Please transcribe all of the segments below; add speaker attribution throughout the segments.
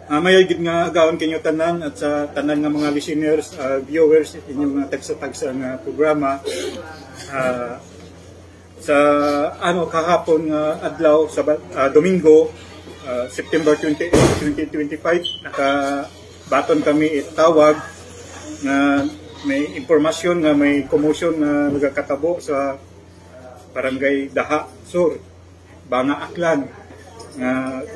Speaker 1: Mayagid nga agawon kinyo tanan at sa tanan nga mga listeners, viewers inyong tagsa-tagsa nga programa. Sa kahapon nga adlaw sa Domingo, September 28, 2025, nakabaton kami itawag nga may impormasyon nga may commotion nga nagakatabo sa Barangay Daha Sur, Banga Aklan.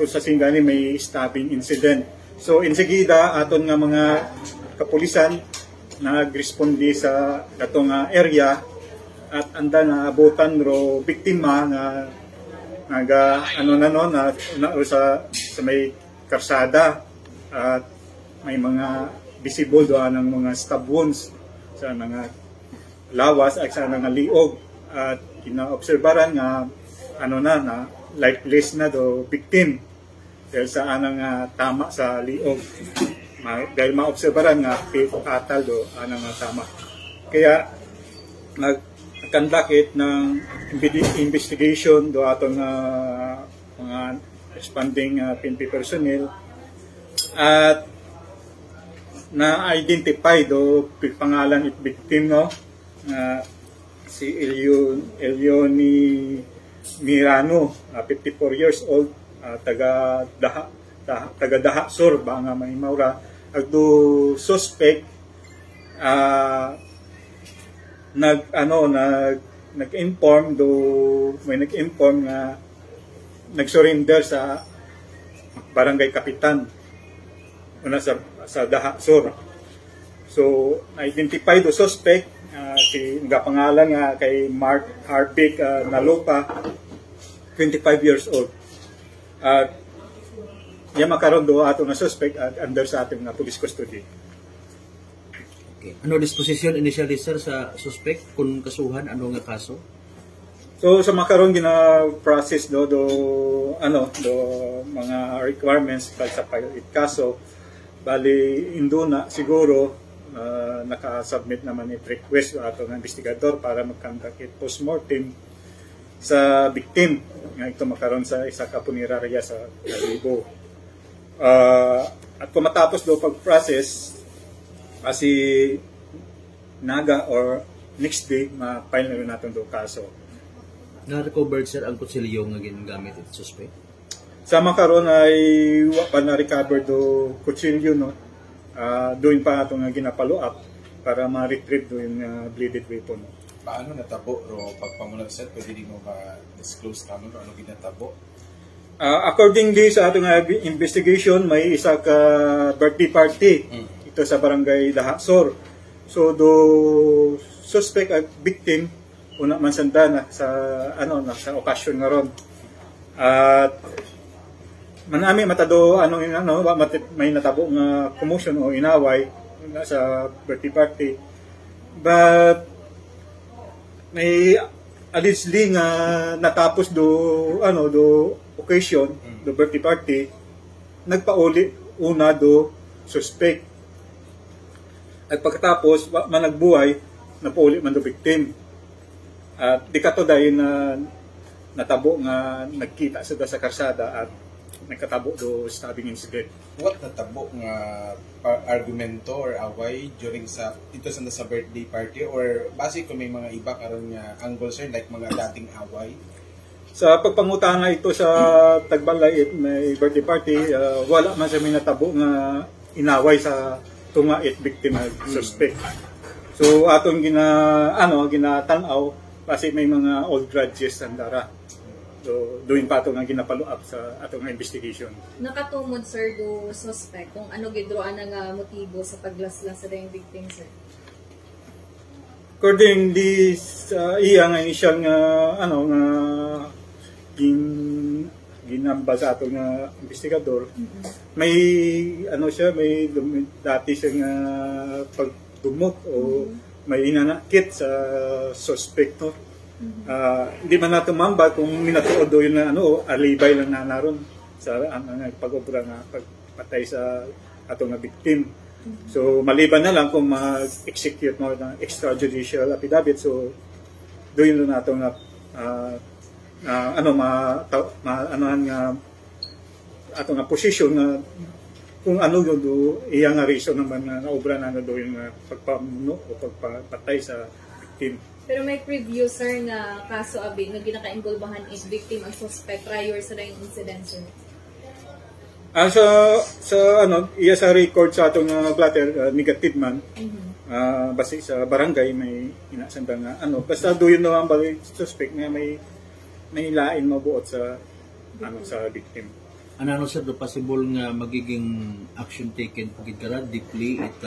Speaker 1: Kung sa Singani may stabbing incident. So insegida aton nga mga kapulisan nagrespondi sa katong area at anda na abutan ro biktima nga sa may karsada at may mga visible doon ng mga stab wounds sa mga lawas at sa mga liog at kinaobserbaran nga na lifeless na do victim dahil sa anang tama sa liog. Dahil maobserbaran nga fatal do anang tama. Kaya nagkandakit ng investigation do atong mga responding PNP personnel at na-identify do pangalan it victim si Elioni Mirano, 54 years old, taga Daha Sur, Banga Maymawra. Agdo suspect nag-inform nga nag-surrender sa Barangay Kapitan una sa Daha Sur. So identify do suspect si pangalan nga kay Mark Harpic Nalupa, 25 years old. At yan makaroon do ato na suspect at under sa ating police custody.
Speaker 2: Okay. Ano disposition initially sir sa suspect kung kasuhan ano nga kaso?
Speaker 1: So sa makaroon gina-process do mga requirements sa pilot kaso bali induna siguro naka-submit naman it request ato ng investigador para mag-conduct post-mortem sa victim nga ito makaroon sa isa ka punerarya sa Kalibo. At kung matapos do pag-process si naga or next day ma-file na natin do kaso.
Speaker 2: Na-recovered sir ang kutsilyo nga ginagamit it suspect?
Speaker 1: Sa makaroon ay pa na-recover do kutsilyo doon pa ito nga ginapalo up para ma-retrieve doon yung bleeded weapon.
Speaker 3: Paano natabo ro pagpamulag sir? Pwede di mo ba disclose kamo ano ginatabo?
Speaker 1: Accordingly sa ating investigation, may isa ka birthday party ito sa Barangay Daha Sur. So do suspect at victim una man sanda sa sa occasion nga ron. At manami matado may natabo nga commotion o inaway sa birthday party, but may allegedly nga natapos do occasion do birthday party nagpauli una do suspect at pagkatapos managbuhay napauli man do victim at di kato dahil na natabo nga nagkita sa karsada at nagkatabo do stabbing incident.
Speaker 3: What natabo nga argumento or away during sa birthday party or base kung may mga iba karon nga angle sir like mga dating away?
Speaker 1: Sa pagpangutana ito sa Tagbalay may birthday party, wala man sa may natabo nga inaway sa tunga it victim suspect. So atong ginatanaw kasi may mga old grudges andara. So, doon pa ito nga ginapalo up sa atong investigation.
Speaker 4: Nakatumod, sir, do suspect kung ano gidroan nga motibo sa paglaslas sa yung victim, sir?
Speaker 1: Accordingly sa iya nga initial nga ginamba sa atong nga investigador, may may dati siya nga pagdumot o may inanakit sa suspect hindi man nato mamba kung minatuod do yun na alibay lang na naron sa pag-obra nga pagpatay sa atong nga victim. So maliban na lang kung ma-execute mo ng extrajudicial affidavit, so do yun na nato nga atong nga position nga kung ano yun do iya nga reason naman na naobra na do yung pagpamuno o pagpatay sa victim.
Speaker 4: Pero may preview, sir, na kaso abi nga ginaka-involbahan is victim ang suspect prior sa ring incident, sir.
Speaker 1: Sa ano, iya sa record sa atong blatter, negative man. Basta sa barangay may inasanda nga ano, basta do yun naman ba suspect nga may lain mabuot sa ano sa victim.
Speaker 2: Ano sir, do possible nga magiging action taken pagid kara deeply it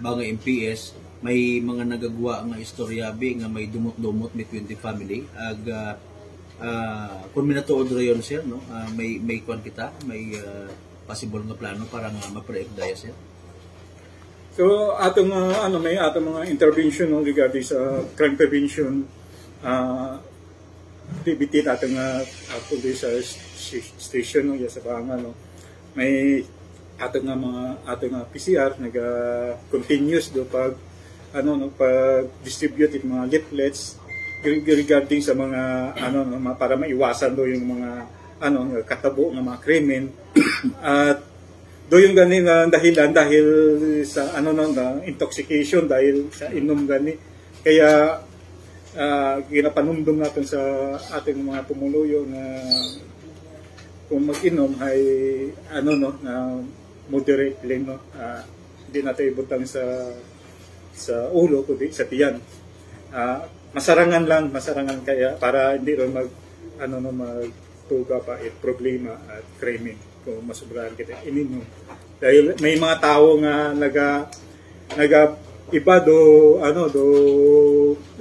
Speaker 2: mga MPS may mga nagagawa nga istoryabi nga may dumot-dumot between the family ag kung minatuod rayon sir no may kwan kita may possible nga plano para nga ma-preempt sir.
Speaker 1: So atong ano may atong mga intervention no, regarding sa crime prevention activity atong police station no, sa Banga no. May atong mga PCR naga continuous do pag ano no pag distribute yung mga leaflets regarding sa mga ano no, para maiwasan do yung mga ano katabo ng mga krimen at do yung gani nga dahilan dahil sa ano no na intoxication dahil sa inom gani kaya ginapanumdum natin sa ating mga pumuluyo na kung mag-inom ay ano no na moderately no hindi natin ibutang sa ulo kundi sa tiyan. Masarangan kaya para hindi ron magtuga pa problema at krimen kung masubrahan kita ininom. Dahil may mga tao nga naga iba do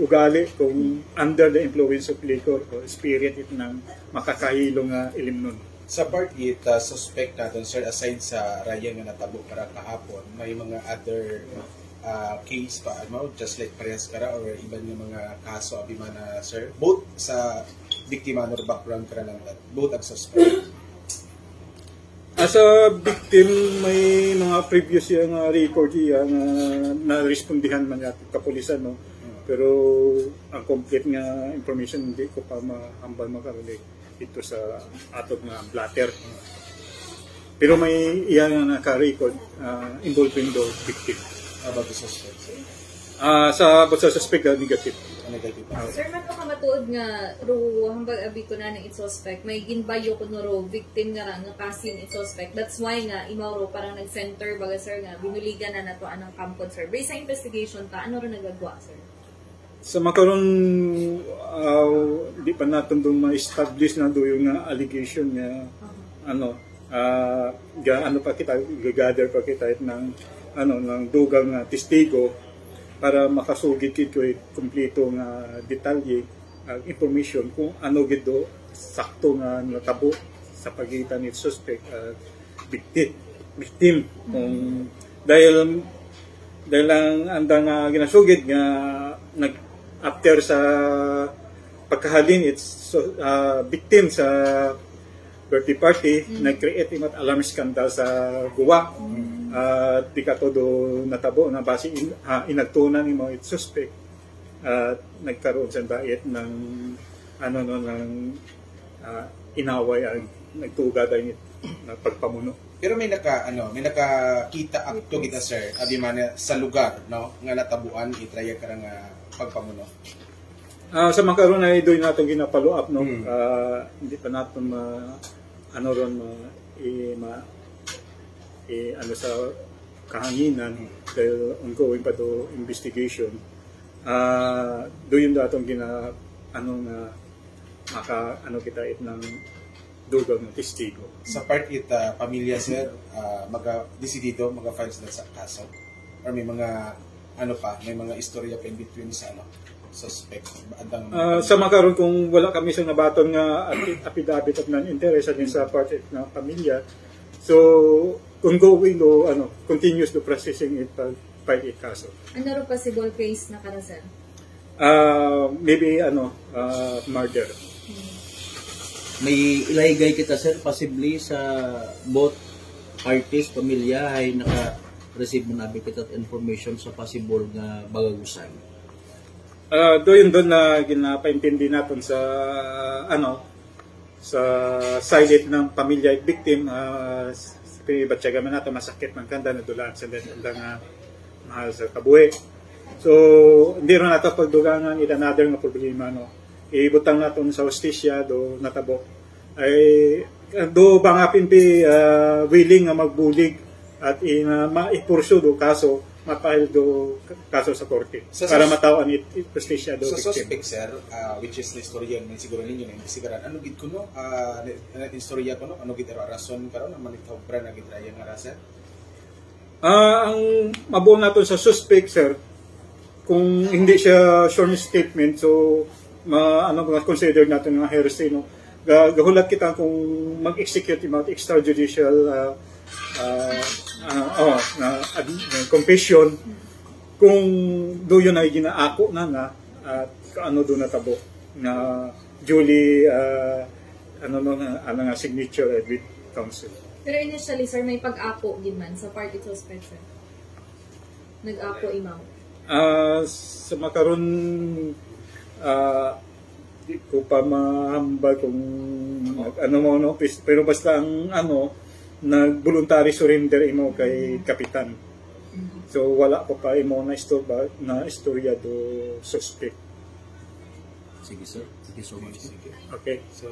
Speaker 1: ugali kung under the influence of liquor o spirit it nang makakahilong ilim nun.
Speaker 3: Sa part it, suspect natin, sir, aside sa raya nga natabo para kahapon, may mga other case pa, ano, just like parehas kara or iban yung mga kaso abi man sir, both sa biktima or background kara lang that, both ang suspect.
Speaker 1: As a victim, may mga previous yung record yan na respondihan man natin kapulisan, no? Pero ang complete nga information hindi ko pa mahambal makaroon ito sa atong nga blatter. Pero may iyan nga naka-record involving the victim.
Speaker 3: About the suspect?
Speaker 1: Sa suspect, negative.
Speaker 3: Negative.
Speaker 4: Sir, man ko kamatuod nga ro hambag abi ko na ng suspect may ginbayo ko no ro victim nga nga kasin suspect. That's why nga imaw ro parang nag-center baga sir nga binuligan na nato anang kampon sir. Based sa investigation ta ano ro nagagawa sir?
Speaker 1: Sa makaroon di pa natin doon ma-establish na doon yung allegation nga ano pa kita gagather pa kita ng ng dugang testigo para makasugid kito kompleto nga detalye information kung ano gid do sakto nga natabo sa pagitan ni suspect at victim kung dahil lang andang ginasugid nga after sa pagkahalin it's victim sa birthday party nag-create imat alarm scandal sa guwa di ka todo natabo na base inagtunan ni mga suspect at nagkaroon sa diet ng inaway ang nagtuga dahil ng pagpamuno.
Speaker 3: Pero may nakakita akto kita sir abi man sa lugar no nga natabuan itraya ka nga pagpamuno.
Speaker 1: Sa makaroon ay doon natin ginapalo up no hindi pa natin sa kahanginan dahil ongoing pa to investigation. Doon datong kita ng dugang ng testigo.
Speaker 3: Sa part pamilya sir maga-desidido maga-file sila sa kaso or may mga may mga istorya pa in between sa suspect
Speaker 1: sa makaroon kung wala kami sa nabaton nga affidavit of non-interest din sa part ng pamilya so ongoing continuous the processing it file it kaso.
Speaker 4: Ano ro possible case na kana sir?
Speaker 1: Maybe murder.
Speaker 2: May ilaygay kita sir possibly sa both parties pamilya ay naka-receive mo nabi kita information sa possible nga bagagusan.
Speaker 1: Doon na ginapaintindi natin sa sa side ng pamilya at victim Batyaga man nato masakit man kanda nadulaan sa nga mahal sa kabuhi. So hindi ron nato pagdugangan in another nga problema no. Ibutang naton sa hustisya do natabo ay do bangapin willing nga magbulig at maipursu do kaso mapahil do kaso sa korte para matawaan hustisya do
Speaker 3: sa
Speaker 1: victim.
Speaker 3: suspect sir, which is na istorya ng siguro ninyo na investigaran, ano gid kuno istorya kuno, ano gid rason karon na manitawbra na gid raya nga rasa?
Speaker 1: Ang mabuo naton sa suspect sir, kung hindi siya sworn statement, so consider natin nga heresy no. Gahulat kita kung mag-execute yung mga extrajudicial confession kung do yun ay ginaako na at ano do natabo na duly nga signature with counsel.
Speaker 4: Pero initially, sir, may pag-ako din man sa party suspect, sir. Nag-ako imaw.
Speaker 1: Sa makaroon, di ko pa mahambal kung no, pero basta ang nag-voluntary surrender imo kay kapitan. So wala ko pa imo na istorya do suspect.
Speaker 2: Sige sir, thank you so much.
Speaker 1: Okay.
Speaker 3: So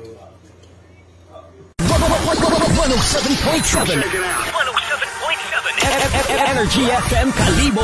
Speaker 5: 107.7 Energy FM Kalibo.